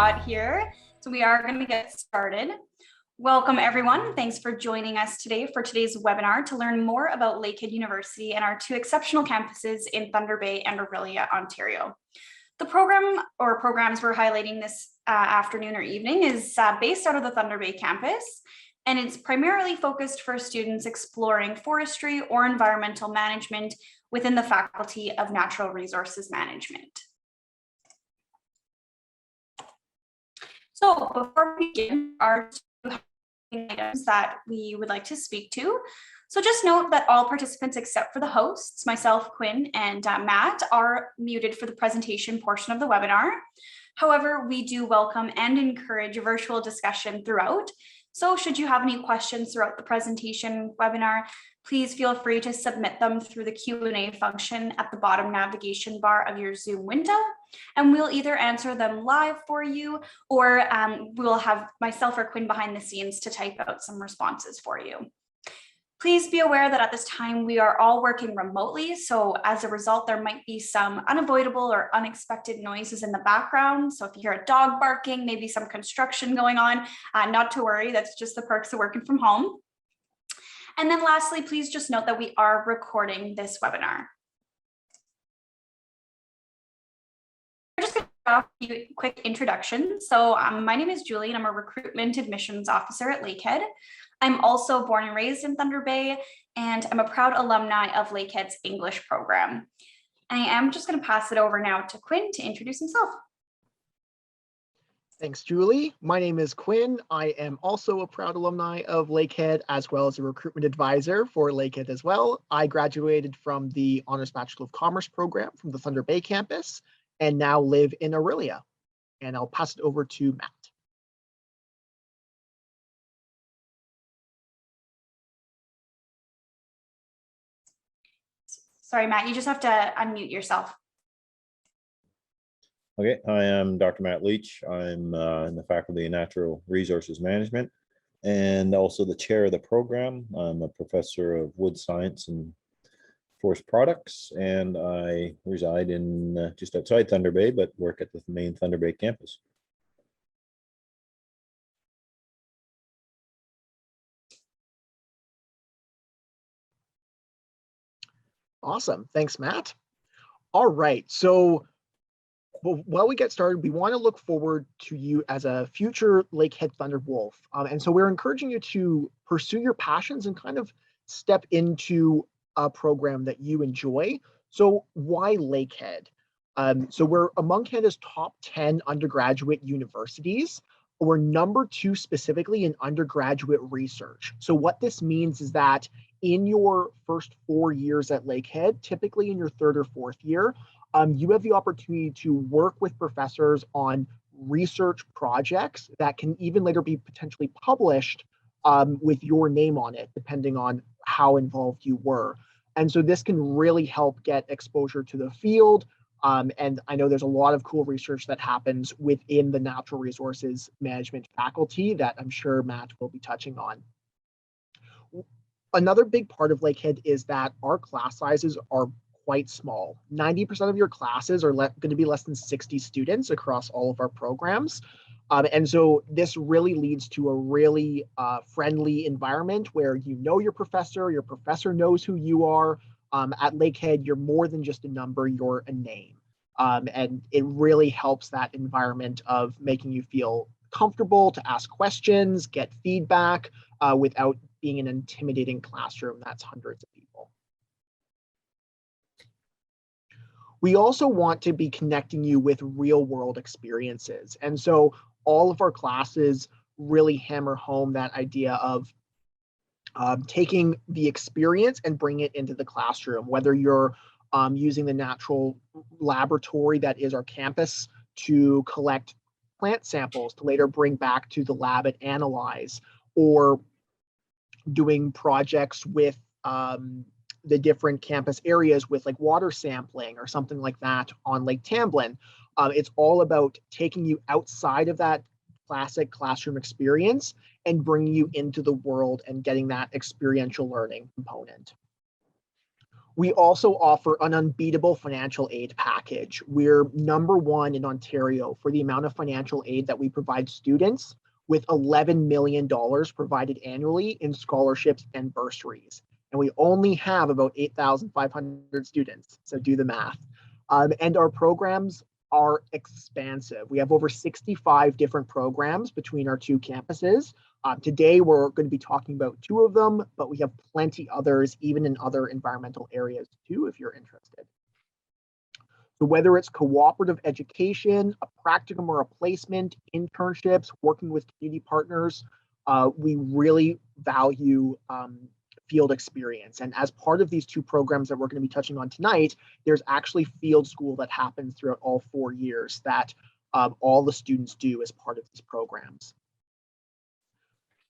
spot here. So we are going to get started. Welcome everyone. Thanks for joining us today for today's webinar to learn more about Lakehead University and our two exceptional campuses in Thunder Bay and Orillia, Ontario. The program or programs we're highlighting this afternoon or evening is based out of the Thunder Bay campus, and it's primarily focused for students exploring forestry or environmental management within the Faculty of Natural Resources Management. So before we begin, our two items that we would like to speak to. So just note that all participants except for the hosts, myself, Quinn, and Matt, are muted for the presentation portion of the webinar. However, we do welcome and encourage virtual discussion throughout. So should you have any questions throughout the presentation webinar, please feel free to submit them through the Q&A function at the bottom navigation bar of your Zoom window, and we'll either answer them live for you or we'll have myself or Quinn behind the scenes to type out some responses for you. Please be aware that at this time we are all working remotely, so as a result there might be some unavoidable or unexpected noises in the background. So if you hear a dog barking, maybe some construction going on, not to worry, that's just the perks of working from home. And then lastly, please just note that we are recording this webinar. We're just going to give a few quick introductions. So my name is Julie and I'm a recruitment admissions officer at Lakehead. I'm also born and raised in Thunder Bay, and I'm a proud alumni of Lakehead's English program. I am just going to pass it over now to Quinn to introduce himself. Thanks, Julie. My name is Quinn. I am also a proud alumni of Lakehead, as well as a recruitment advisor for Lakehead as well. I graduated from the Honors Bachelor of Commerce program from the Thunder Bay campus and now live in Orillia. And I'll pass it over to Matt. Sorry, Matt, you just have to unmute yourself. Okay, I am Dr. Matt Leach. I'm in the Faculty of Natural Resources Management and also the chair of the program. I'm a professor of wood science and forest products, and I reside in just outside Thunder Bay, but work at the main Thunder Bay campus. Awesome. Thanks, Matt. All right. So while we get started, we want to look forward to you as a future Lakehead Thunderwolf. And so we're encouraging you to pursue your passions and kind of step into a program that you enjoy. So why Lakehead? So we're among Canada's top 10 undergraduate universities. We're number 2 specifically in undergraduate research. So what this means is that in your first 4 years at Lakehead, typically in your 3rd or 4th year, you have the opportunity to work with professors on research projects that can even later be potentially published with your name on it, depending on how involved you were. And so this can really help get exposure to the field. And I know there's a lot of cool research that happens within the natural resources management faculty that I'm sure Matt will be touching on. Another big part of Lakehead is that our class sizes are quite small. 90% of your classes are going to be less than 60 students across all of our programs. And so this really leads to a really friendly environment where you know your professor knows who you are. At Lakehead, you're more than just a number, you're a name. And it really helps that environment of making you feel comfortable to ask questions, get feedback without being an intimidating classroom that's hundreds of people. We also want to be connecting you with real world experiences. And so all of our classes really hammer home that idea of taking the experience and bringing it into the classroom, whether you're using the natural laboratory that is our campus to collect plant samples to later bring back to the lab and analyze, or doing projects with the different campus areas with like water sampling or something like that on Lake Tamblin. It's all about taking you outside of that classic classroom experience and bringing you into the world and getting that experiential learning component. We also offer an unbeatable financial aid package. We're number one in Ontario for the amount of financial aid that we provide students, with $11 million provided annually in scholarships and bursaries. And we only have about 8,500 students, so do the math. And our programs are expansive. We have over 65 different programs between our two campuses. Today, we're going to be talking about two of them, but we have plenty others, even in other environmental areas too, if you're interested. So whether it's cooperative education, a practicum or a placement, internships, working with community partners, we really value field experience. And as part of these two programs that we're going to be touching on tonight, there's actually field school that happens throughout all 4 years that all the students do as part of these programs.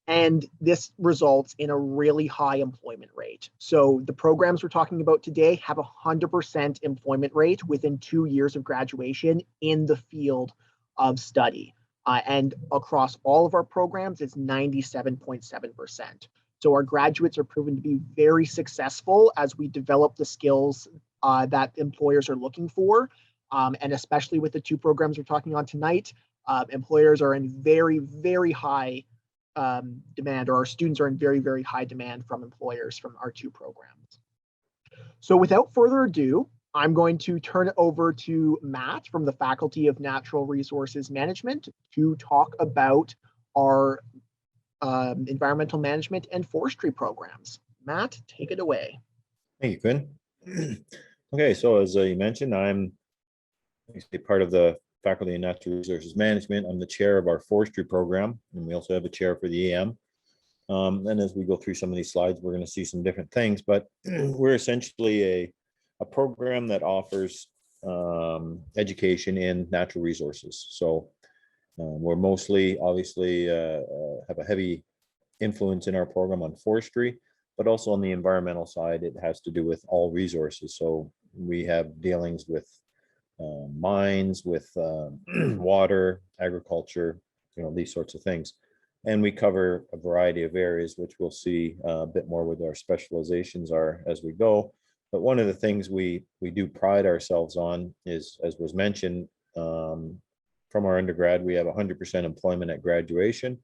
And this results in a really high employment rate. So the programs we're talking about today have 100% employment rate within 2 years of graduation in the field of study. And across all of our programs, it's 97.7%. So our graduates are proven to be very successful as we develop the skills that employers are looking for. And especially with the two programs we're talking on tonight, employers are in very, very high demand, or our students are in very, very high demand from employers from our two programs. So without further ado, I'm going to turn it over to Matt from the Faculty of Natural Resources Management to talk about our environmental management and forestry programs. Matt, take it away. Thank you, Quinn. Okay, so as you mentioned, I'm part of the Faculty of Natural Resources Management. I'm the chair of our forestry program, and we also have a chair for the EM. And as we go through some of these slides, we're going to see some different things, but we're essentially a program that offers education in natural resources. So we're mostly, obviously, have a heavy influence in our program on forestry, but also on the environmental side, it has to do with all resources. So we have dealings with mines, with water, agriculture, these sorts of things. And we cover a variety of areas, which we'll see a bit more what our specializations are as we go. But one of the things we do pride ourselves on is, as was mentioned, from our undergrad, we have 100% employment at graduation,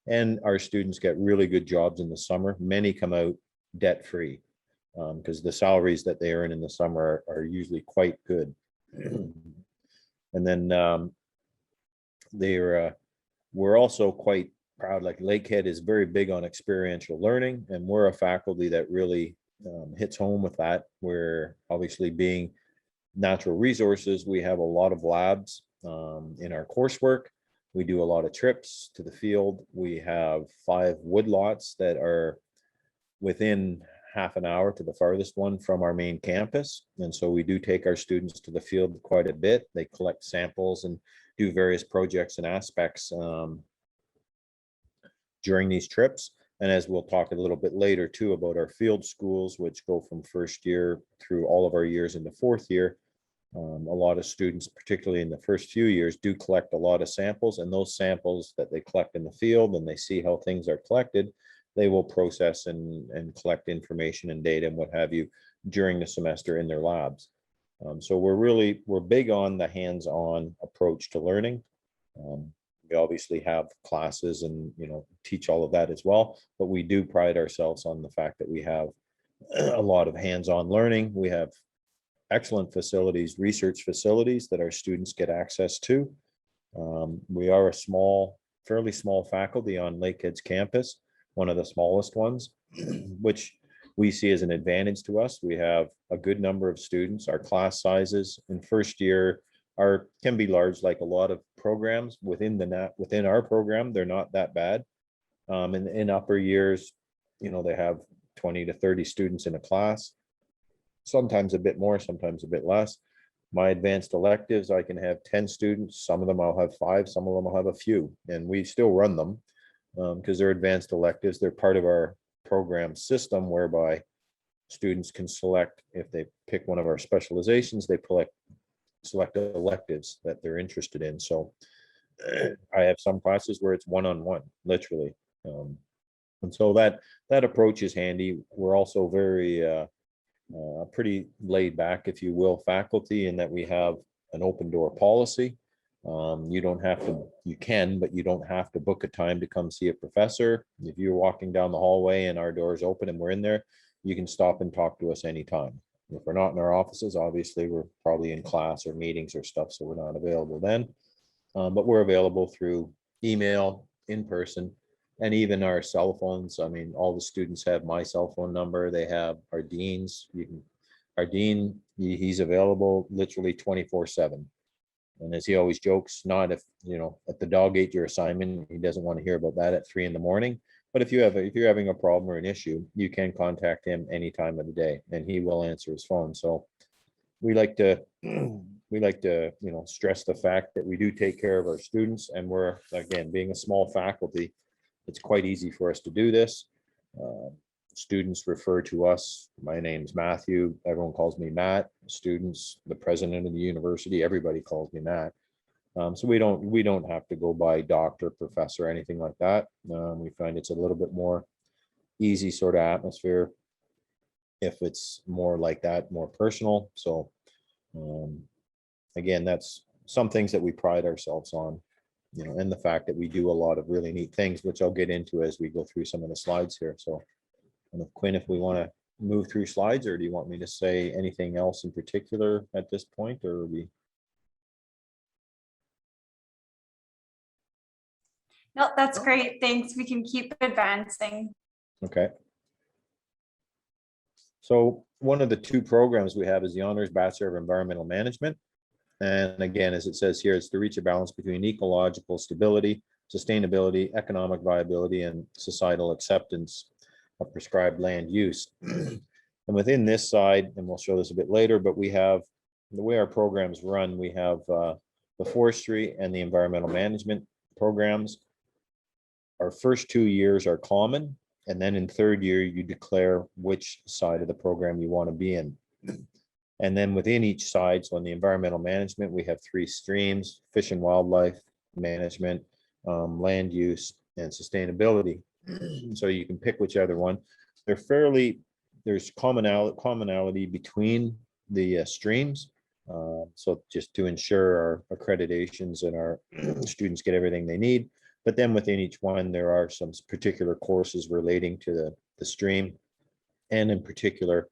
and our students get really good jobs in the summer. Many come out debt-free because the salaries that they earn in the summer are usually quite good. And then we're also quite proud, like Lakehead is very big on experiential learning, and we're a faculty that really hits home with that. We're obviously, being natural resources, we have a lot of labs in our coursework. We do a lot of trips to the field. We have 5 woodlots that are within half an hour to the farthest one from our main campus. And so we do take our students to the field quite a bit. They collect samples and do various projects and aspects during these trips. And as we'll talk a little bit later too about our field schools, which go from first year through all of our years into 4th year, a lot of students, particularly in the first few years, do collect a lot of samples, and those samples that they collect in the field and they see how things are collected, they will process and collect information and data and what have you during the semester in their labs. So we're big on the hands-on approach to learning. We obviously have classes and teach all of that as well, but we do pride ourselves on the fact that we have a lot of hands-on learning. We have excellent facilities, research facilities that our students get access to. We are a fairly small faculty on Lakehead's campus, one of the smallest ones, which we see as an advantage to us. We have a good number of students. Our class sizes in first year can be large, like a lot of programs within our program. They're not that bad. In upper years, they have 20 to 30 students in a class, sometimes a bit more, sometimes a bit less. My advanced electives, I can have 10 students. Some of them I'll have 5, some of them I'll have a few, and we still run them because they're advanced electives. They're part of our program system whereby students can select, if they pick one of our specializations, they select electives that they're interested in. So I have some classes where it's one-on-one, literally. And so that approach is handy. We're also very pretty laid back, if you will, faculty, in that we have an open door policy. You don't have to, you can, but you don't have to book a time to come see a professor. If you're walking down the hallway and our doors open and we're in there, you can stop and talk to us anytime. If we're not in our offices, obviously we're probably in class or meetings or stuff, so we're not available then. But we're available through email, in person, and even our cell phones. I mean, all the students have my cell phone number. They have our deans. Our dean, he's available literally 24/7. And as he always jokes, not if, at the dog ate your assignment, he doesn't want to hear about that at 3 a.m. But if you're having a problem or an issue, you can contact him any time of the day and he will answer his phone. So we like to, stress the fact that we do take care of our students, and we're, again, being a small faculty, it's quite easy for us to do this. Students refer to us. My name's Matthew. Everyone calls me Matt. Students, the president of the university, everybody calls me Matt. So we don't have to go by doctor, professor, anything like that. We find it's a little bit more easy sort of atmosphere if it's more like that, more personal. So again, that's some things that we pride ourselves on, and the fact that we do a lot of really neat things, which I'll get into as we go through some of the slides here. So, and Quinn, if we want to move through slides, or do you want me to say anything else in particular at this point, or we? No, that's great. Thanks. We can keep advancing. Okay. So one of the two programs we have is the Honors Bachelor of Environmental Management. And again, as it says here, it's to reach a balance between ecological stability, sustainability, economic viability, and societal acceptance of prescribed land use. And within this side, and we'll show this a bit later, but we have, the way our programs run, we have the forestry and the environmental management programs. Our first 2 years are common, and then in third year, you declare which side of the program you want to be in. And then within each side, so in the environmental management, we have 3 streams: fish and wildlife management, land use, and sustainability. So you can pick whichever one. There's commonality between the streams. So just to ensure our accreditations and our students get everything they need. But then within each one, there are some particular courses relating to the stream, and in particular,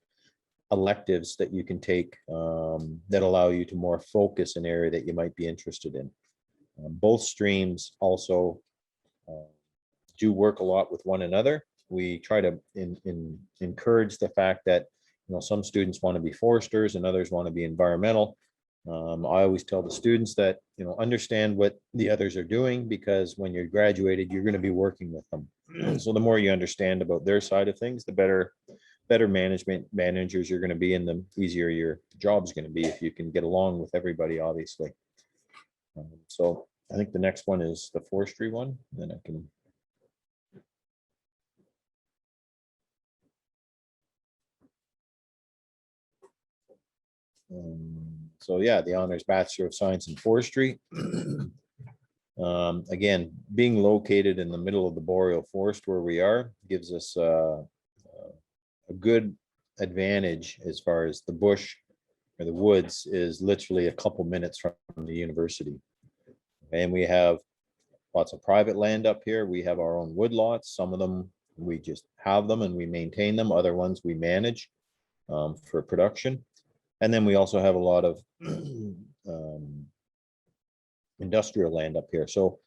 electives that you can take that allow you to more focus an area that you might be interested in. Both streams also do work a lot with one another. We try to encourage the fact that some students want to be foresters and others want to be environmental. I always tell the students that understand what the others are doing, because when you're graduated, you're going to be working with them. So the more you understand about their side of things, the better managers you're going to be, and the easier your job is going to be if you can get along with everybody, obviously. So I think the next one is the forestry one. Then I can. So yeah, the Honors Bachelor of Science in Forestry. Again, being located in the middle of the boreal forest where we are gives us a good advantage as far as the bush or the woods is literally a couple minutes from the university. And we have lots of private land up here. We have our own wood lots. Some of them we just have them and we maintain them. Other ones we manage for production. And then we also have a lot of industrial land up here. So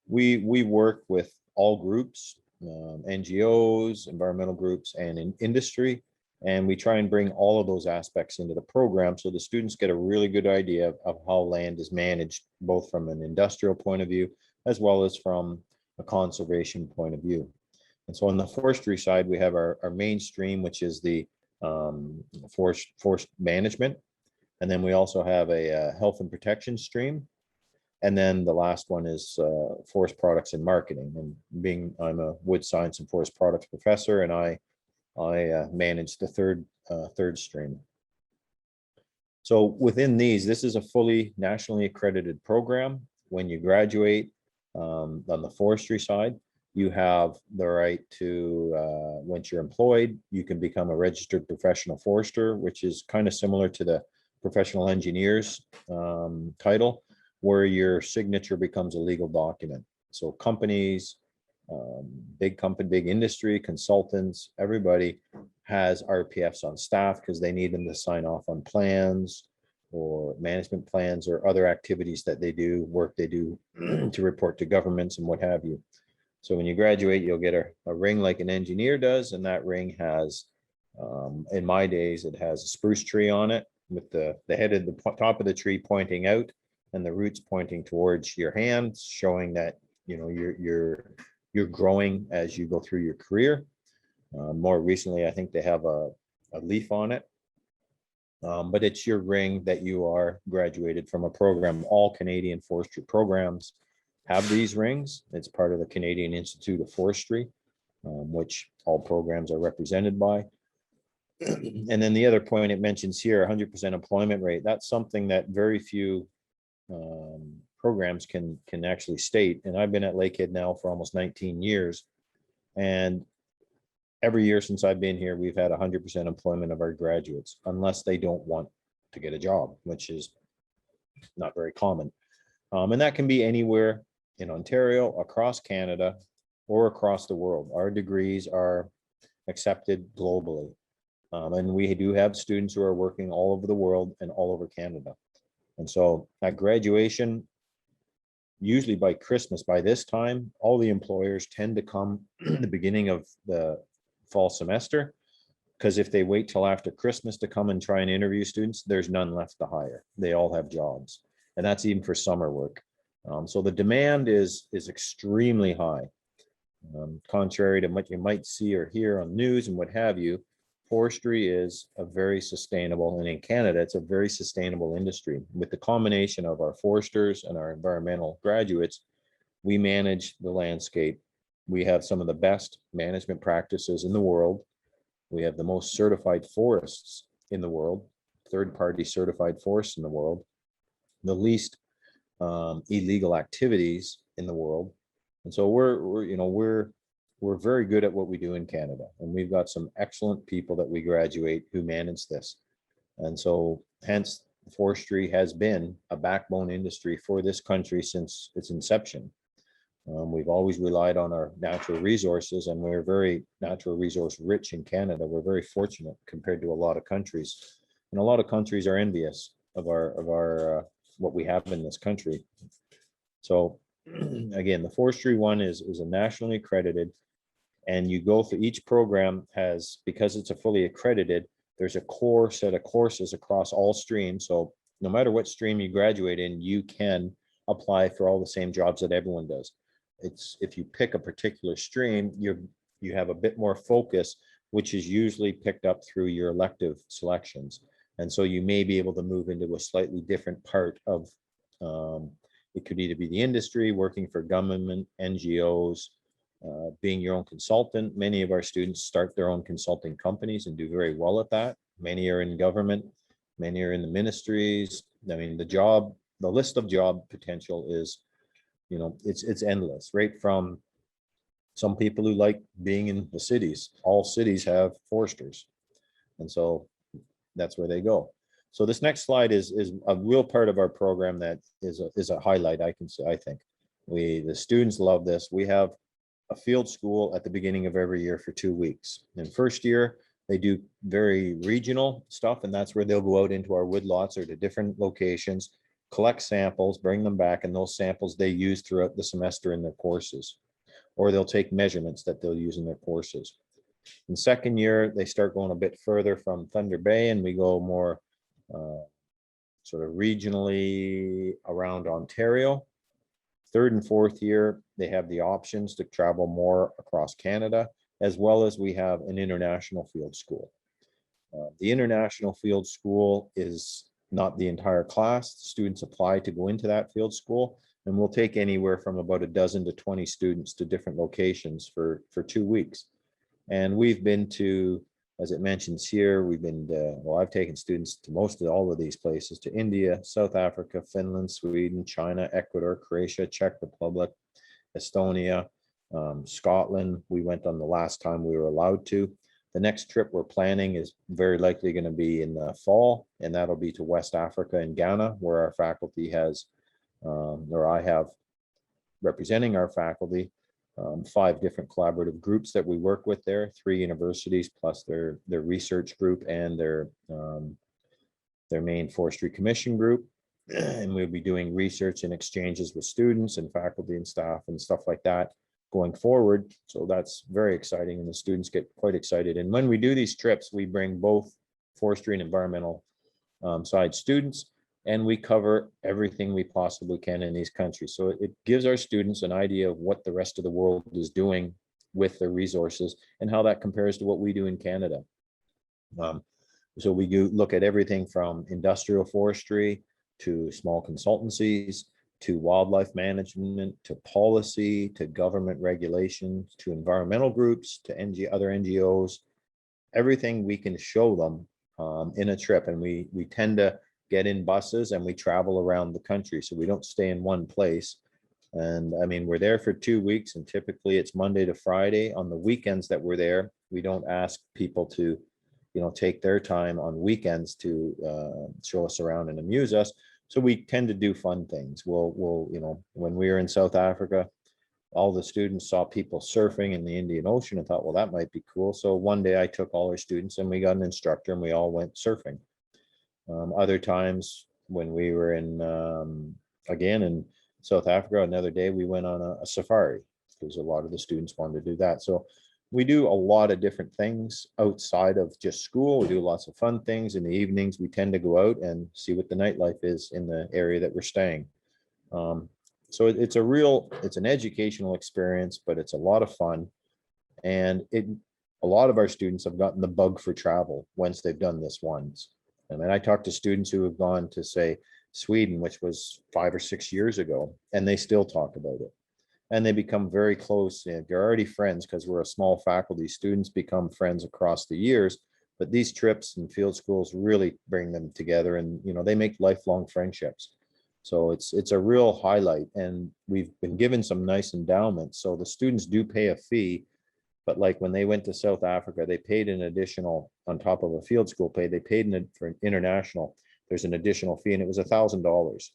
we work with all groups, NGOs, environmental groups, and in industry. And we try and bring all of those aspects into the program so the students get a really good idea of how land is managed, both from an industrial point of view, as well as from a conservation point of view. And so on the forestry side, we have our mainstream, which is the forest management. And then we also have a health and protection stream. And then the last one is forest products and marketing. And I'm a wood science and forest products professor, and I manage the third stream. So within these, this is a fully nationally accredited program. When you graduate on the forestry side, you have the right to, once you're employed, you can become a registered professional forester, which is kind of similar to the professional engineer's title, where your signature becomes a legal document. So companies, big industry, consultants, everybody has RPFs on staff because they need them to sign off on plans or management plans or other activities that they do, work they do to report to governments and what have you. So when you graduate, you'll get a ring like an engineer does, and that ring has, in my days, it has a spruce tree on it with the head of the top of the tree pointing out and the roots pointing towards your hands, showing that you're growing as you go through your career. More recently, I think they have a leaf on it, but it's your ring that you are graduated from a program. All Canadian forestry programs have these rings. It's part of the Canadian Institute of Forestry, which all programs are represented by. And then the other point it mentions here, 100% employment rate. That's something that very few programs can actually state. And I've been at Lakehead now for almost 19 years. And every year since I've been here, we've had 100% employment of our graduates, unless they don't want to get a job, which is not very common. And that can be anywhere in Ontario, across Canada, or across the world. Our degrees are accepted globally. And we do have students who are working all over the world and all over Canada. And so at graduation, usually by Christmas, by this time, all the employers tend to come in the beginning of the fall semester, because if they wait till after Christmas to come and try and interview students, there's none left to hire. They all have jobs, and that's even for summer work. So the demand is extremely high. Contrary to what you might see or hear on news and what have you, forestry is a very sustainable, and in Canada, it's a very sustainable industry. With the combination of our foresters and our environmental graduates, we manage the landscape. We have some of the best management practices in the world. We have the most certified forests in the world, third-party certified forests in the world, the least illegal activities in the world. And so we're very good at what we do in Canada, and we've got some excellent people that we graduate who manage this. And so hence forestry has been a backbone industry for this country since its inception. We've always relied on our natural resources, and we're very natural resource rich in Canada. We're very fortunate compared to a lot of countries, and a lot of countries are envious of our what we have in this country. So again, the forestry one is a nationally accredited, and you go through each program has, because it's a fully accredited, there's a core set of courses across all streams. So no matter what stream you graduate in, you can apply for all the same jobs that everyone does. It's if you pick a particular stream, you have a bit more focus, which is usually picked up through your elective selections. And so you may be able to move into a slightly different part of, it could either be the industry, working for government, NGOs, being your own consultant. Many of our students start their own consulting companies and do very well at that. Many are in government, many are in the ministries. I mean, the list of job potential is, it's endless, right? From some people who like being in the cities. All cities have foresters, and so that's where they go. So this next slide is a real part of our program that is a highlight. I can say, I think the students love this. We have a field school at the beginning of every year for 2 weeks. In first year, they do very regional stuff, and that's where they'll go out into our woodlots or to different locations, collect samples, bring them back, and those samples they use throughout the semester in their courses, or they'll take measurements that they'll use in their courses. In second year, they start going a bit further from Thunder Bay, and we go more sort of regionally around Ontario. Third and fourth year, they have the options to travel more across Canada, as well as we have an international field school. The international field school is not the entire class. Students apply to go into that field school, and we'll take anywhere from about a dozen to 20 students to different locations for 2 weeks. And we've been to, as it mentions here, we've been well, I've taken students to most of all of these places, to India, South Africa, Finland, Sweden, China, Ecuador, Croatia, Czech Republic, Estonia, Scotland, we went on the last time we were allowed to. The next trip we're planning is very likely going to be in the fall, and that'll be to West Africa and Ghana, where our faculty has, or I have representing our faculty, 5 different collaborative groups that we work with there, 3 universities plus their research group and their main forestry commission group. And we'll be doing research and exchanges with students and faculty and staff and stuff like that going forward. So that's very exciting, and the students get quite excited. And when we do these trips, we bring both forestry and environmental side students, and we cover everything we possibly can in these countries. So it gives our students an idea of what the rest of the world is doing with their resources and how that compares to what we do in Canada. So we do look at everything from industrial forestry to small consultancies, to wildlife management, to policy, to government regulations, to environmental groups, to other NGOs, everything we can show them in a trip. And we tend to get in buses and we travel around the country. So we don't stay in one place. And I mean, we're there for 2 weeks, and typically it's Monday to Friday. On the weekends that we're there, we don't ask people to, take their time on weekends to show us around and amuse us. So we tend to do fun things. We'll, when we were in South Africa, all the students saw people surfing in the Indian Ocean and thought, well, that might be cool. So one day I took all our students and we got an instructor and we all went surfing. Other times when we were again in South Africa, another day we went on a safari, because a lot of the students wanted to do that. So we do a lot of different things outside of just school. We do lots of fun things. In the evenings, we tend to go out and see what the nightlife is in the area that we're staying. So it's an educational experience, but it's a lot of fun. And a lot of our students have gotten the bug for travel once they've done this once. I mean, I talked to students who have gone to, say, Sweden, which was 5 or 6 years ago, and they still talk about it. And they become very close. They're already friends because we're a small faculty. Students become friends across the years, but these trips and field schools really bring them together, and they make lifelong friendships. So it's a real highlight, and we've been given some nice endowments. So the students do pay a fee, but like when they went to South Africa, they paid an additional, on top of a field school pay, they paid for international. There's an additional fee, and it was $1,000.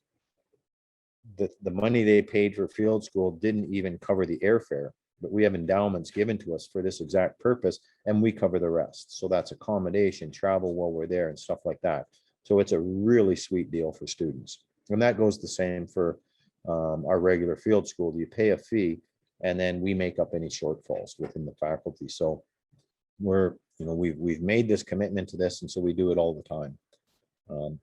The money they paid for field school didn't even cover the airfare, but we have endowments given to us for this exact purpose, and we cover the rest. So that's accommodation, travel while we're there, and stuff like that. So it's a really sweet deal for students. And that goes the same for our regular field school. You pay a fee, and then we make up any shortfalls within the faculty. So we've made this commitment to this, and so we do it all the time.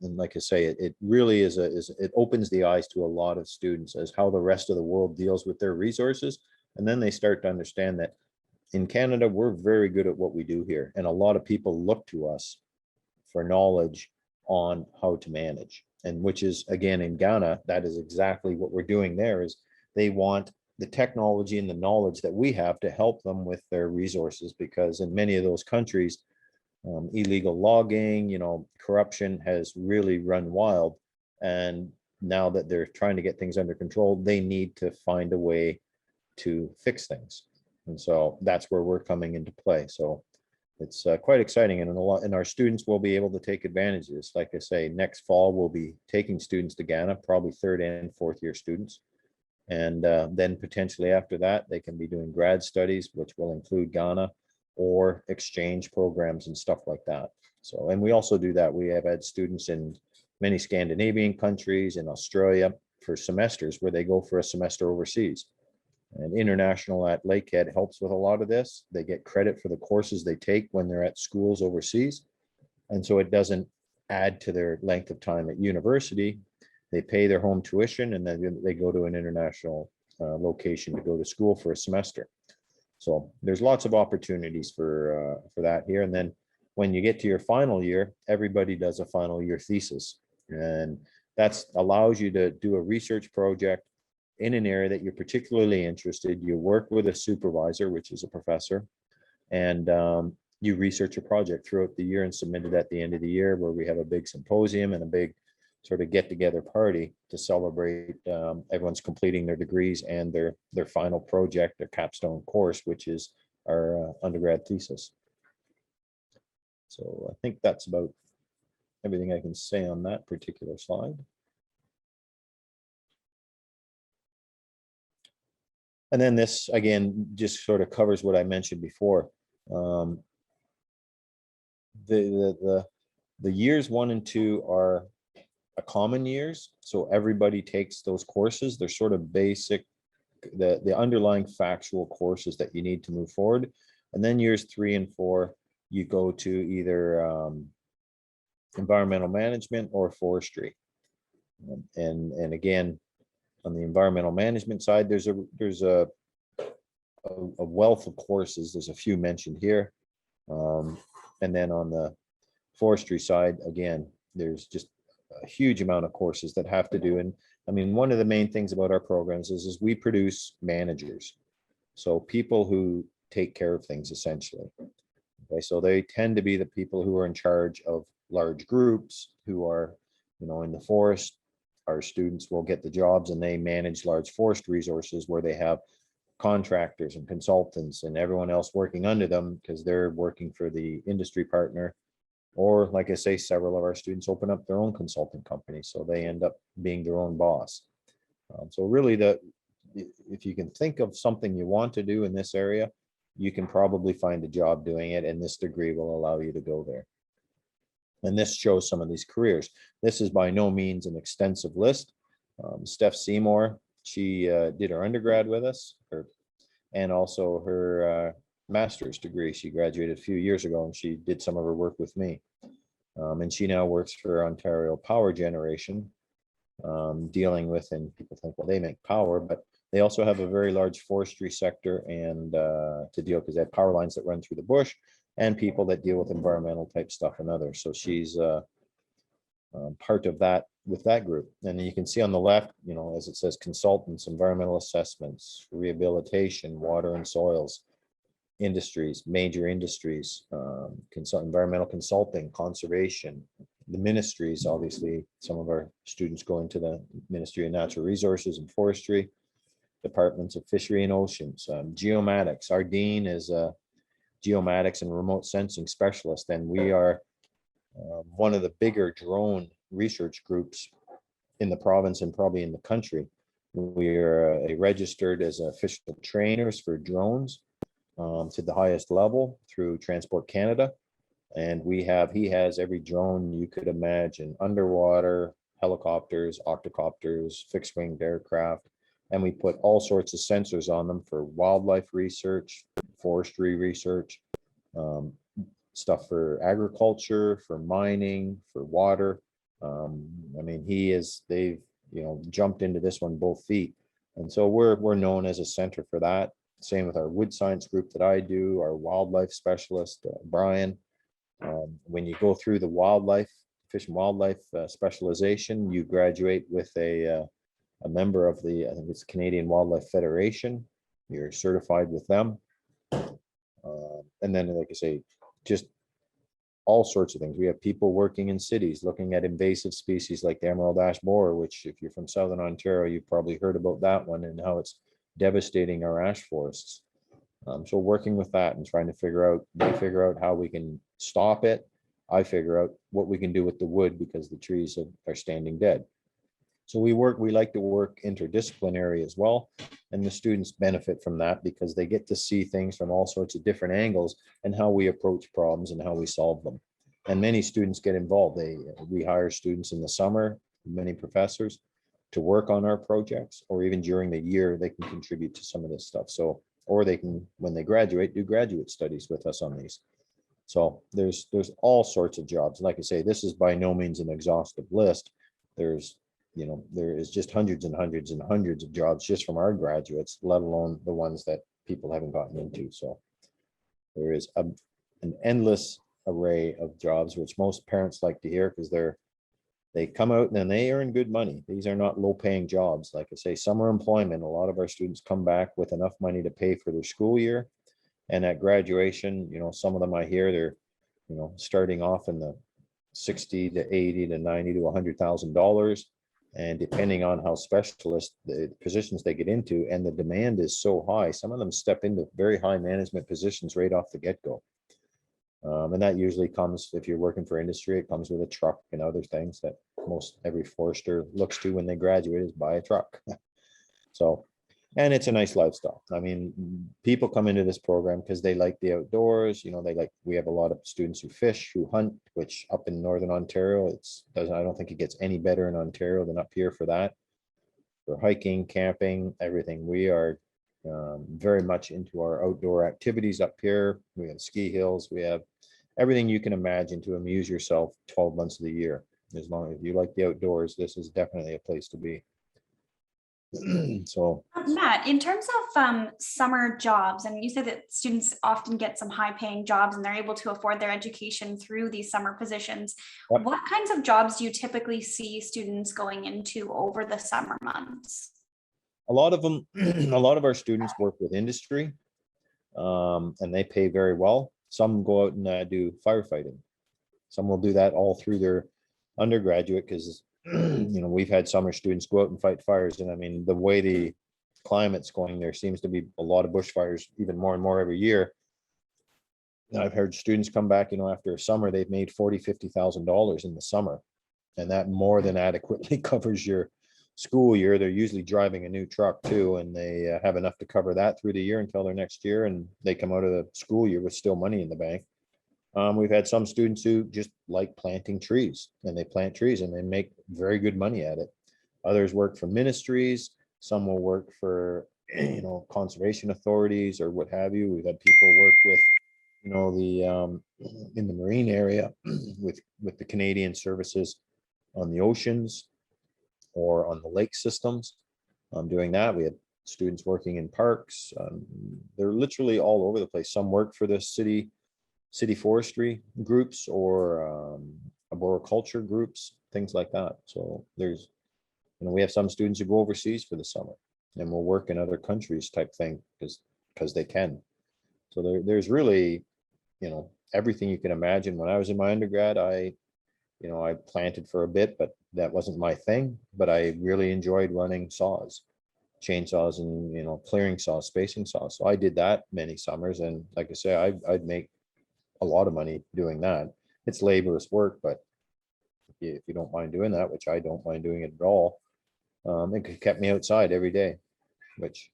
And like I say, it really it opens the eyes to a lot of students as how the rest of the world deals with their resources. And then they start to understand that in Canada, we're very good at what we do here. And a lot of people look to us for knowledge on how to manage. And which is, again, in Ghana, that is exactly what we're doing there. Is they want the technology and the knowledge that we have to help them with their resources, because in many of those countries, illegal logging, corruption has really run wild. And now that they're trying to get things under control, they need to find a way to fix things. And so that's where we're coming into play. So it's quite exciting, and our students will be able to take advantage of this. Like I say, next fall we'll be taking students to Ghana, probably 3rd and 4th year students, and then potentially after that they can be doing grad studies, which will include Ghana, or exchange programs and stuff like that. So, and we also do that. We have had students in many Scandinavian countries, in Australia, for semesters where they go for a semester overseas. And international at Lakehead helps with a lot of this. They get credit for the courses they take when they're at schools overseas. And so it doesn't add to their length of time at university. They pay their home tuition, and then they go to an international location to go to school for a semester. So there's lots of opportunities for that here. And then when you get to your final year, everybody does a final year thesis. And that allows you to do a research project in an area that you're particularly interested. You work with a supervisor, which is a professor, and you research a project throughout the year and submit it at the end of the year, where we have a big symposium and a big sort of get together party to celebrate everyone's completing their degrees and their final project, their capstone course, which is our undergrad thesis. So I think that's about everything I can say on that particular slide. And then this, again, just sort of covers what I mentioned before. The years 1 and 2 are a common years. So everybody takes those courses. They're sort of basic, the underlying factual courses that you need to move forward. And then years 3 and 4, you go to either environmental management or forestry. And again, on the environmental management side, there's a wealth of courses. There's a few mentioned here. And then on the forestry side, again, there's just a huge amount of courses that have to do. And I mean, one of the main things about our programs is we produce managers. So people who take care of things essentially. Okay, so they tend to be the people who are in charge of large groups who are, in the forest. Our students will get the jobs and they manage large forest resources where they have contractors and consultants and everyone else working under them because they're working for the industry partner. Or like I say, several of our students open up their own consulting company, so they end up being their own boss. So really, if you can think of something you want to do in this area, you can probably find a job doing it, and this degree will allow you to go there. And this shows some of these careers. This is by no means an extensive list. Steph Seymour, she did her undergrad with us, and also her master's degree. She graduated a few years ago and she did some of her work with me. And she now works for Ontario Power Generation, dealing with, and people think, well, they make power, but they also have a very large forestry sector and to deal, because they have power lines that run through the bush and people that deal with environmental type stuff and others. So she's part of that with that group. And then you can see on the left, as it says, consultants, environmental assessments, rehabilitation, water and soils, industries, major industries, environmental consulting, conservation, the ministries. Obviously, some of our students go into the Ministry of Natural Resources and Forestry, departments of fishery and oceans, geomatics. Our dean is a geomatics and remote sensing specialist, and we are one of the bigger drone research groups in the province and probably in the country. We are registered as official trainers for drones to the highest level through Transport Canada. And he has every drone you could imagine: underwater, helicopters, octocopters, fixed winged aircraft. And we put all sorts of sensors on them for wildlife research, forestry research, stuff for agriculture, for mining, for water. I mean, they've jumped into this one both feet. And so we're known as a center for that. Same with our wood science group that I do, our wildlife specialist, Brian. When you go through the fish and wildlife specialization, you graduate with a member of the, I think it's Canadian Wildlife Federation. You're certified with them. And then, like I say, just all sorts of things. We have people working in cities looking at invasive species like the emerald ash borer, which if you're from Southern Ontario, you've probably heard about that one and how it's devastating our ash forests. So working with that and trying to they figure out how we can stop it. I figure out what we can do with the wood because the trees are standing dead. So we like to work interdisciplinary as well. And the students benefit from that because they get to see things from all sorts of different angles and how we approach problems and how we solve them. And many students get involved. We hire students in the summer, many professors, to work on our projects, or even during the year, they can contribute to some of this stuff. So, or they can, when they graduate, do graduate studies with us on these. So there's all sorts of jobs. Like I say, this is by no means an exhaustive list. There is just hundreds and hundreds and hundreds of jobs just from our graduates, let alone the ones that people haven't gotten into. So there is an endless array of jobs, which most parents like to hear because they come out and then they earn good money. These are not low paying jobs. Like I say, summer employment, a lot of our students come back with enough money to pay for their school year. And at graduation, some of them I hear they're, starting off in the 60 to 80 to 90 to $100,000. And depending on how specialist the positions they get into, and the demand is so high, some of them step into very high management positions right off the get-go. And that usually comes, if you're working for industry, it comes with a truck and other things that most every forester looks to when they graduate, is buy a truck. So, and it's a nice lifestyle. I mean, people come into this program because they like the outdoors. You know, we have a lot of students who fish, who hunt, which up in Northern Ontario, I don't think it gets any better in Ontario than up here for that. For hiking, camping, everything. We are very much into our outdoor activities up here. We have ski hills, we have everything you can imagine to amuse yourself 12 months of the year. As long as you like the outdoors, this is definitely a place to be. So Matt, in terms of summer jobs, and you said that students often get some high paying jobs and they're able to afford their education through these summer positions. Yep. What kinds of jobs do you typically see students going into over the summer months? a lot of them, a lot of our students work with industry, and they pay very well. Some go out and do firefighting. Some will do that all through their undergraduate, because we've had summer students go out and fight fires. And I mean, the way the climate's going, there seems to be a lot of bushfires, even more and more every year. And I've heard students come back, after a summer, they've made $40,000-$50,000 in the summer. And that more than adequately covers your school year. They're usually driving a new truck too, and they have enough to cover that through the year until their next year. And they come out of the school year with still money in the bank. We've had some students who just like planting trees, and they plant trees and they make very good money at it. Others work for ministries. Some will work for, conservation authorities or what have you. We've had people work with, in the marine area with the Canadian services on the oceans or on the lake systems. Doing that. We had students working in parks. They're literally all over the place. Some work for the city forestry groups or arboriculture groups, things like that. So there's, we have some students who go overseas for the summer and will work in other countries type thing because they can. So there's really, everything you can imagine. When I was in my undergrad, I planted for a bit, but that wasn't my thing. But I really enjoyed running saws, chainsaws, and clearing saws, spacing saws. So I did that many summers, and like I say, I'd make a lot of money doing that. It's laborious work, but if you don't mind doing that, which I don't mind doing it at all, it kept me outside every day, which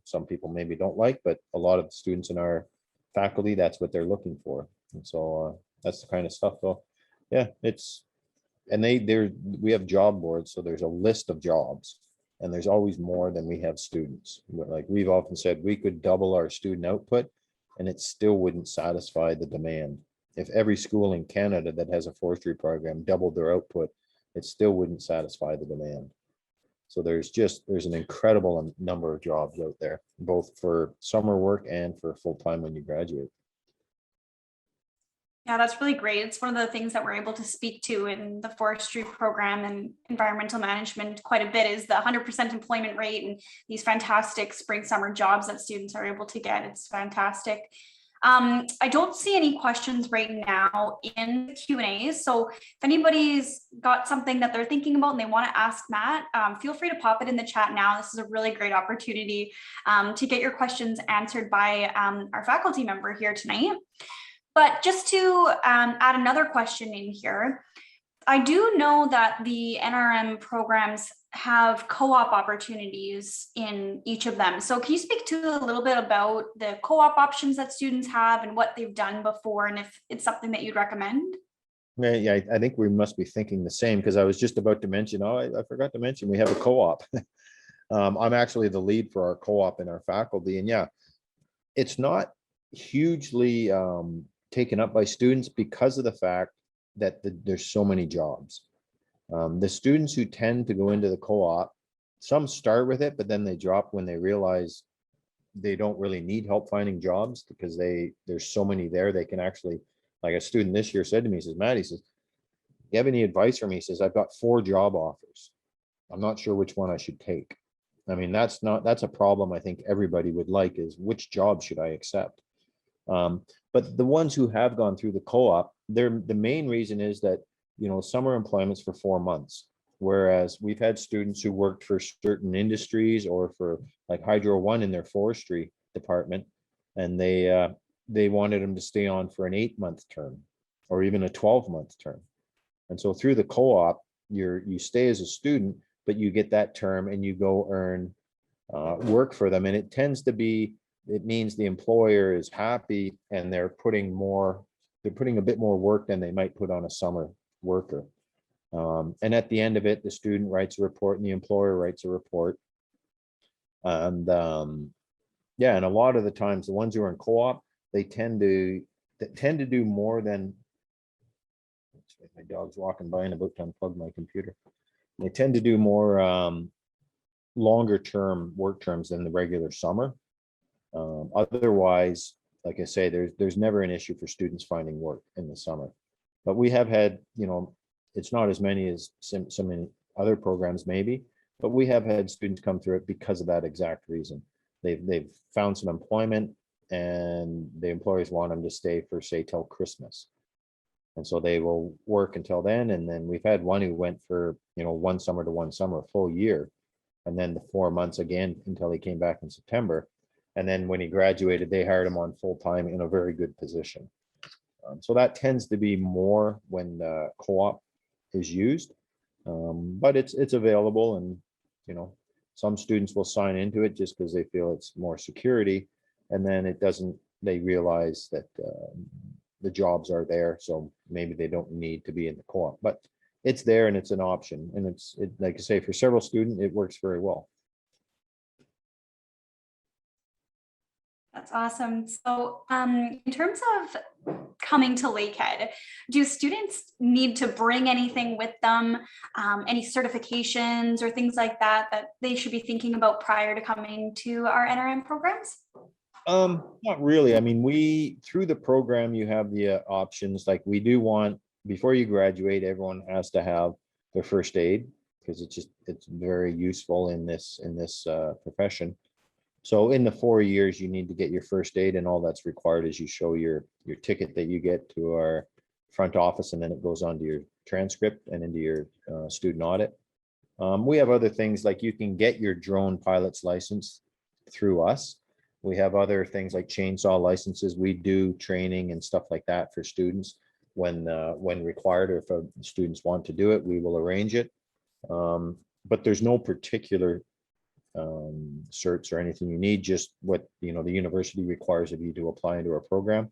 some people maybe don't like, but a lot of the students in our faculty, that's what they're looking for. And so that's the kind of stuff though. Yeah, and we have job boards, so there's a list of jobs, and there's always more than we have students. Like we've often said, we could double our student output and it still wouldn't satisfy the demand. If every school in Canada that has a forestry program doubled their output, it still wouldn't satisfy the demand. So there's an incredible number of jobs out there, both for summer work and for full-time when you graduate. Yeah, that's really great. It's one of the things that we're able to speak to in the forestry program and environmental management quite a bit, is the 100% employment rate and these fantastic spring summer jobs that students are able to get. It's fantastic. I don't see any questions right now in the Q&A. So if anybody's got something that they're thinking about and they want to ask Matt, feel free to pop it in the chat now. This is a really great opportunity to get your questions answered by our faculty member here tonight. But just to add another question in here, I do know that the NRM programs have co-op opportunities in each of them. So can you speak to a little bit about the co-op options that students have and what they've done before, and if it's something that you'd recommend? Yeah, I think we must be thinking the same, because I was just about to mention, I forgot to mention, we have a co-op. I'm actually the lead for our co-op in our faculty. And yeah, it's not hugely taken up by students because of the fact that there's so many jobs. The students who tend to go into the co-op, some start with it, but then they drop when they realize they don't really need help finding jobs, because there's so many there. They can actually, like a student this year said to me, he says, Matt, he says, you have any advice for me? He says, I've got 4 job offers. I'm not sure which one I should take. I mean, that's a problem I think everybody would like, is which job should I accept? But the ones who have gone through the co-op, the main reason is that, summer employment's for 4 months. Whereas we've had students who worked for certain industries or for like Hydro One in their forestry department, and they wanted them to stay on for an 8-month term or even a 12-month term. And so through the co-op, you stay as a student, but you get that term and you go earn work for them. And it means the employer is happy and they're putting a bit more work than they might put on a summer worker. And at the end of it, the student writes a report and the employer writes a report. And yeah, and a lot of the times, the ones who are in co-op, they tend to do more than. My dog's walking by and about to unplug my computer. They tend to do more longer term work terms than the regular summer. Otherwise, like I say, there's never an issue for students finding work in the summer. But we have had, it's not as many as so many other programs maybe, but we have had students come through it because of that exact reason. They've found some employment and the employers want them to stay for, say, till Christmas. And so they will work until then. And then we've had one who went for, one summer to one summer, a full year. And then the 4 months again until he came back in September. And then when he graduated, they hired him on full time in a very good position. So that tends to be more when the co-op is used, but it's available, and some students will sign into it just because they feel it's more security, and then they realize that the jobs are there, so maybe they don't need to be in the co-op, but it's there and it's an option, and it's like I say, for several students it works very well. That's awesome. So in terms of coming to Lakehead, do students need to bring anything with them, any certifications or things like that they should be thinking about prior to coming to our NRM programs? Not really. I mean, through the program, you have the options. Like, we do want, before you graduate, everyone has to have their first aid, because it's very useful in this profession. So in the 4 years, you need to get your first aid, and all that's required is you show your ticket that you get to our front office, and then it goes onto your transcript and into your student audit. We have other things, like you can get your drone pilot's license through us. We have other things like chainsaw licenses. We do training and stuff like that for students when required, or if students want to do it, we will arrange it. But there's no particular certs or anything you need, just what the university requires of you to apply into our program.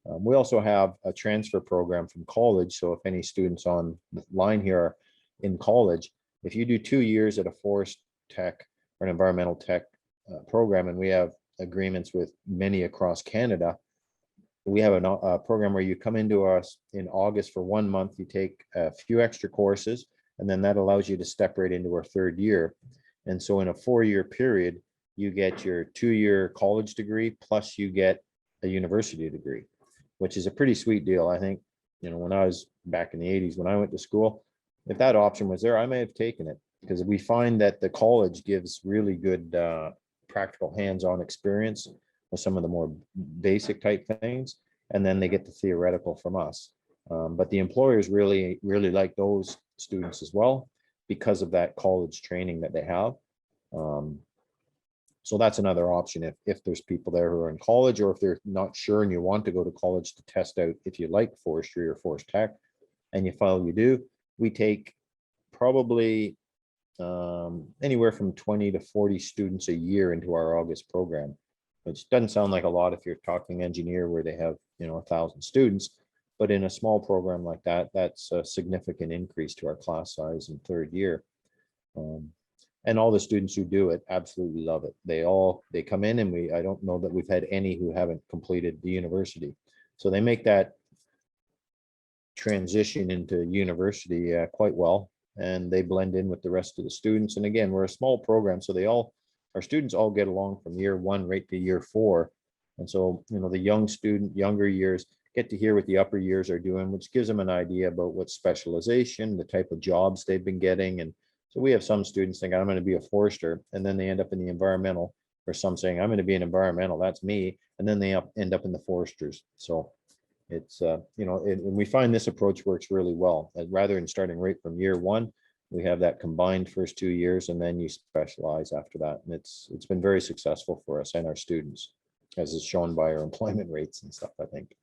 We also have a transfer program from college, so if any students on the line here are in college, if you do 2 years at a forest tech or an environmental tech program, and we have agreements with many across Canada, we have a program where you come into us in August for 1 month, you take a few extra courses, and then that allows you to step right into our 3rd year. And so in a 4-year period, you get your 2-year college degree, plus you get a university degree, which is a pretty sweet deal. I think, when I was back in the 80s, when I went to school, if that option was there, I may have taken it, because we find that the college gives really good practical hands-on experience with some of the more basic type things, and then they get the theoretical from us. But the employers really, really like those students as well, because of that college training that they have. So that's another option if there's people there who are in college, or if they're not sure and you want to go to college to test out if you like forestry or forest tech, and you file you do. We take probably anywhere from 20 to 40 students a year into our August program, which doesn't sound like a lot if you're talking engineer where they have 1,000 students, but in a small program like that, that's a significant increase to our class size in 3rd year. And all the students who do it absolutely love it. They come in, and I don't know that we've had any who haven't completed the university. So they make that transition into university quite well, and they blend in with the rest of the students. And again, we're a small program, so our students all get along from year 1 right to year 4. And so, the younger years get to hear what the upper years are doing, which gives them an idea about what specialization, the type of jobs they've been getting. And so we have some students think, I'm going to be a forester, and then they end up in the environmental, or some saying, I'm going to be an environmental, that's me. And then they end up in the foresters. So It's, and we find this approach works really well. And rather than starting right from year one, we have that combined first 2 years, and then you specialize after that. And it's been very successful for us and our students, as is shown by our employment rates and stuff, I think.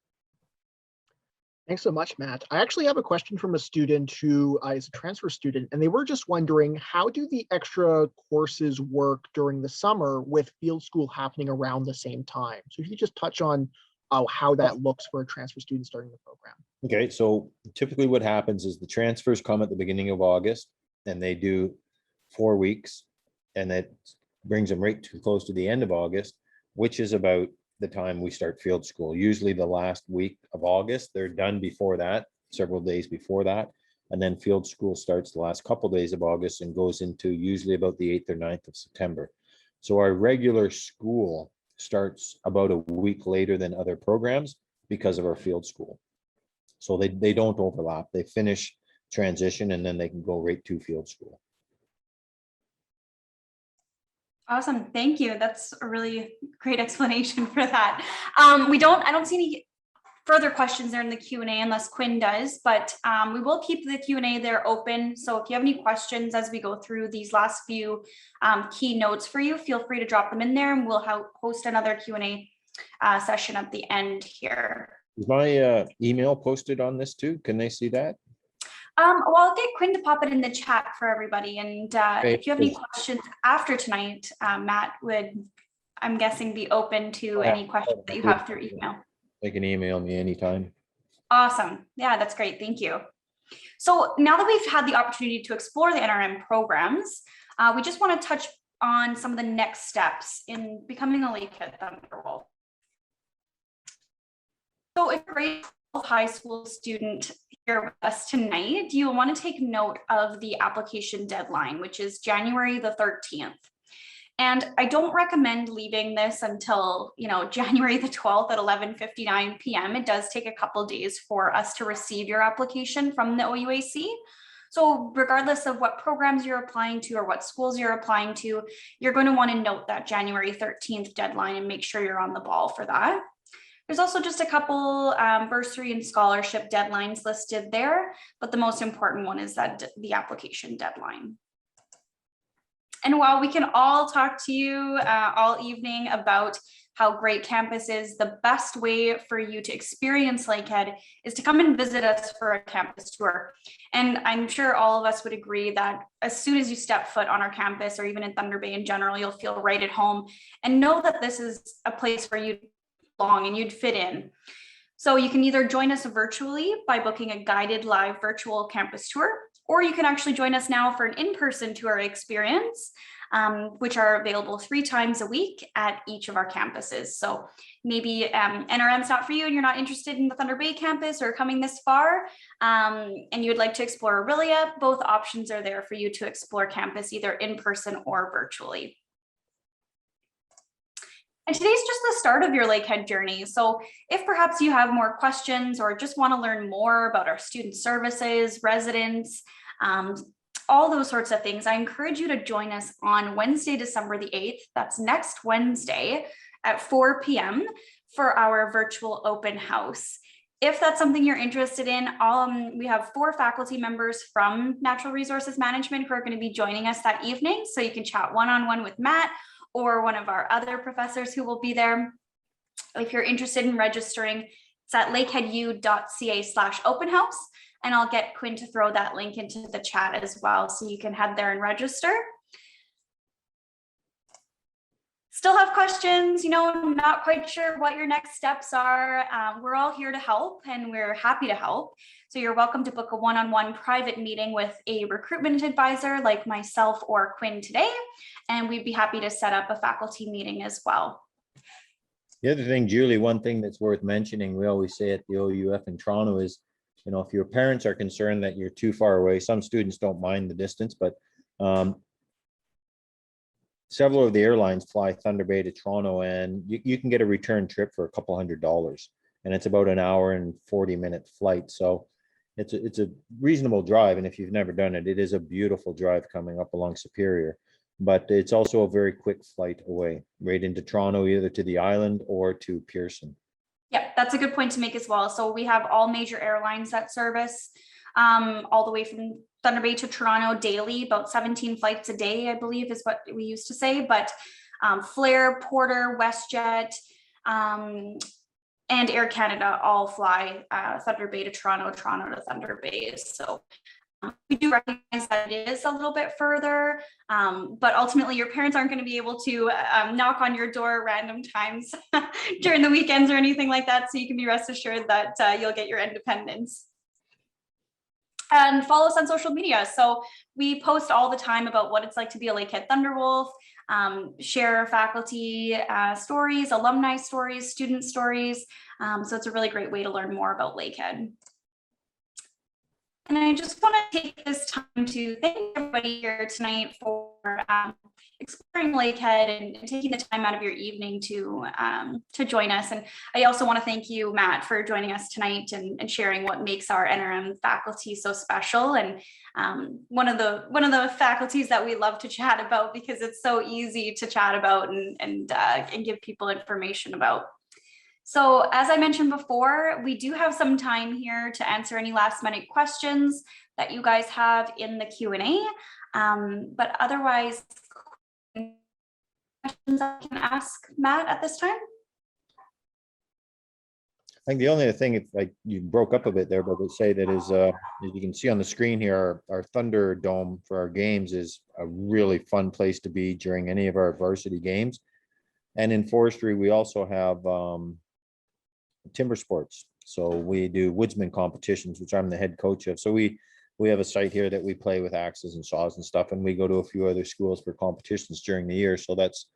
Thanks so much, Matt. I actually have a question from a student who is a transfer student, and they were just wondering, how do the extra courses work during the summer with field school happening around the same time? So if you just touch on how that looks for a transfer student starting the program. Okay, so typically what happens is the transfers come at the beginning of August, and they do 4 weeks, and that brings them right too close to the end of August, which is about the time we start field school. Usually the last week of August. They're done before that, several days before that. And then field school starts the last couple days of August and goes into usually about the 8th or 9th of September. So our regular school starts about a week later than other programs because of our field school. So they don't overlap. They finish transition and then they can go right to field school. Awesome, thank you. That's a really great explanation for that. I don't see any further questions there in the Q&A unless Quinn does, but we will keep the Q&A there open. So if you have any questions as we go through these last few key notes for you, feel free to drop them in there, and we'll host another Q&A session at the end here. Is my email posted on this too? Can they see that? Well, I'll get Quinn to pop it in the chat for everybody. And if you have any questions after tonight, Matt would, I'm guessing, be open to any questions that you have through email. They can email me anytime. Awesome. Yeah, that's great. Thank you. So now that we've had the opportunity to explore the NRM programs, we just want to touch on some of the next steps in becoming a Lakehead Thunderbolt. So if you're a high school student here with us tonight, you'll want to take note of the application deadline, which is January the 13th. And I don't recommend leaving this until, January the 12th at 11:59 p.m. It does take a couple days for us to receive your application from the OUAC. So regardless of what programs you're applying to or what schools you're applying to, you're going to want to note that January 13th deadline and make sure you're on the ball for that. There's also just a couple bursary and scholarship deadlines listed there, but the most important one is that the application deadline. And while we can all talk to you all evening about how great campus is, the best way for you to experience Lakehead is to come and visit us for a campus tour. And I'm sure all of us would agree that as soon as you step foot on our campus, or even in Thunder Bay in general, you'll feel right at home and know that this is a place where you belong and you'd fit in. So you can either join us virtually by booking a guided live virtual campus tour, or you can actually join us now for an in-person tour experience, which are available 3 times a week at each of our campuses. So maybe NRM's not for you and you're not interested in the Thunder Bay campus or coming this far, and you would like to explore Aurelia, both options are there for you to explore campus either in person or virtually. And today's just the start of your Lakehead journey. So if perhaps you have more questions or just want to learn more about our student services, residents, all those sorts of things, I encourage you to join us on Wednesday, December the 8th. That's next Wednesday at 4 p.m. for our virtual open house. If that's something you're interested in, we have 4 faculty members from Natural Resources Management who are going to be joining us that evening. So you can chat one-on-one with Matt or one of our other professors who will be there. If you're interested in registering, it's at lakeheadu.ca/open house, and I'll get Quinn to throw that link into the chat as well, so you can head there and register. Still have questions, not quite sure what your next steps are. We're all here to help, and we're happy to help. So you're welcome to book a one-on-one private meeting with a recruitment advisor like myself or Quinn today, and we'd be happy to set up a faculty meeting as well. The other thing, Julie, one thing that's worth mentioning, we always say at the OUF in Toronto is, if your parents are concerned that you're too far away, some students don't mind the distance, but several of the airlines fly Thunder Bay to Toronto, and you can get a return trip for a couple $100, and it's about an hour and 40-minute flight. So it's a reasonable drive. And if you've never done it, it is a beautiful drive coming up along Superior, but it's also a very quick flight away right into Toronto, either to the island or to Pearson. Yeah, that's a good point to make as well. So we have all major airlines that service all the way from Thunder Bay to Toronto daily, about 17 flights a day, I believe is what we used to say. But Flair, Porter, WestJet, and Air Canada all fly Thunder Bay to Toronto, Toronto to Thunder Bay. So we do recognize that it is a little bit further, but ultimately your parents aren't going to be able to knock on your door at random times during the weekends or anything like that. So you can be rest assured that you'll get your independence. And follow us on social media. So we post all the time about what it's like to be a Lakehead Thunderwolf, share faculty stories, alumni stories, student stories. So it's a really great way to learn more about Lakehead. And I just want to take this time to thank everybody here tonight for exploring Lakehead and taking the time out of your evening to join us. And I also want to thank you, Matt, for joining us tonight and sharing what makes our NRM faculty so special. And one of the faculties that we love to chat about because it's so easy to chat about and give people information about. So as I mentioned before, we do have some time here to answer any last minute questions that you guys have in the Q&A. But otherwise, questions I can ask Matt at this time? I think the only other thing, if like you broke up a bit there, but I would say that is, as you can see on the screen here, our Thunder Dome for our games is a really fun place to be during any of our varsity games. And in forestry, we also have timber sports. So we do woodsman competitions, which I'm the head coach of. So we have a site here that we play with axes and saws and stuff, and we go to a few other schools for competitions during the year. So that's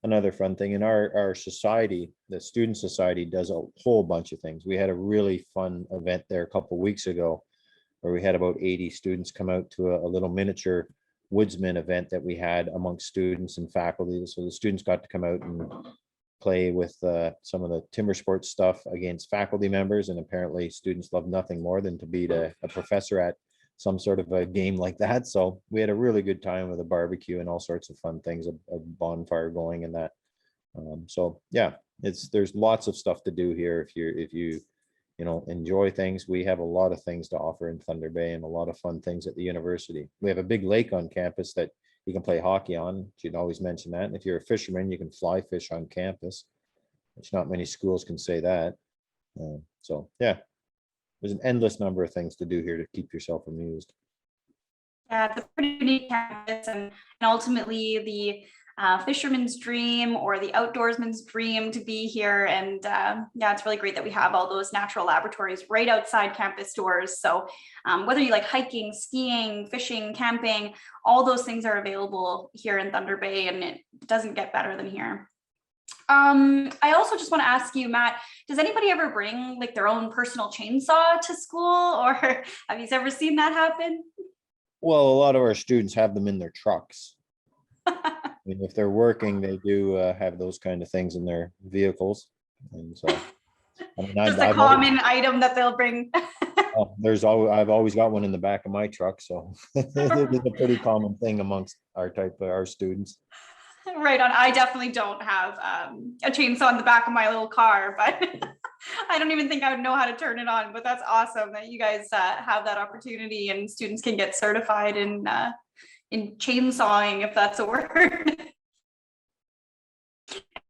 another fun thing. And our society, the student society, does a whole bunch of things. We had a really fun event there a couple of weeks ago where we had about 80 students come out to a little miniature woodsman event that we had amongst students and faculty. So the students got to come out and play with some of the timber sports stuff against faculty members, and apparently students love nothing more than to beat a professor at some sort of a game like that. So we had a really good time with a barbecue and all sorts of fun things, a bonfire going and that. So yeah, there's lots of stuff to do here if you enjoy things. We have a lot of things to offer in Thunder Bay and a lot of fun things at the university. We have a big lake on campus that you can play hockey on. You'd always mention that. And if you're a fisherman, you can fly fish on campus, which not many schools can say that. So yeah, there's an endless number of things to do here to keep yourself amused. Yeah, it's a pretty unique campus, and ultimately the fisherman's dream or the outdoorsman's dream to be here. And yeah, it's really great that we have all those natural laboratories right outside campus doors. So whether you like hiking, skiing, fishing, camping, all those things are available here in Thunder Bay, and it doesn't get better than here. I also just want to ask you, Matt, does anybody ever bring like their own personal chainsaw to school, or have you ever seen that happen? Well, a lot of our students have them in their trucks. I mean, if they're working, they do have those kind of things in their vehicles. And so, I mean, Just a common item that they'll bring. I've always got one in the back of my truck. So it's a pretty common thing amongst our students. Right on. I definitely don't have a chainsaw in the back of my little car, but I don't even think I would know how to turn it on. But that's awesome that you guys have that opportunity and students can get certified in chainsawing, if that's a word.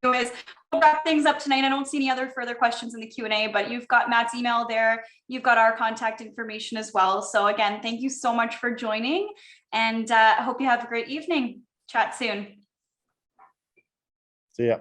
Anyways, we'll wrap things up tonight. I don't see any other further questions in the Q&A, but you've got Matt's email there. You've got our contact information as well. So again, thank you so much for joining, and I hope you have a great evening. Chat soon. See ya.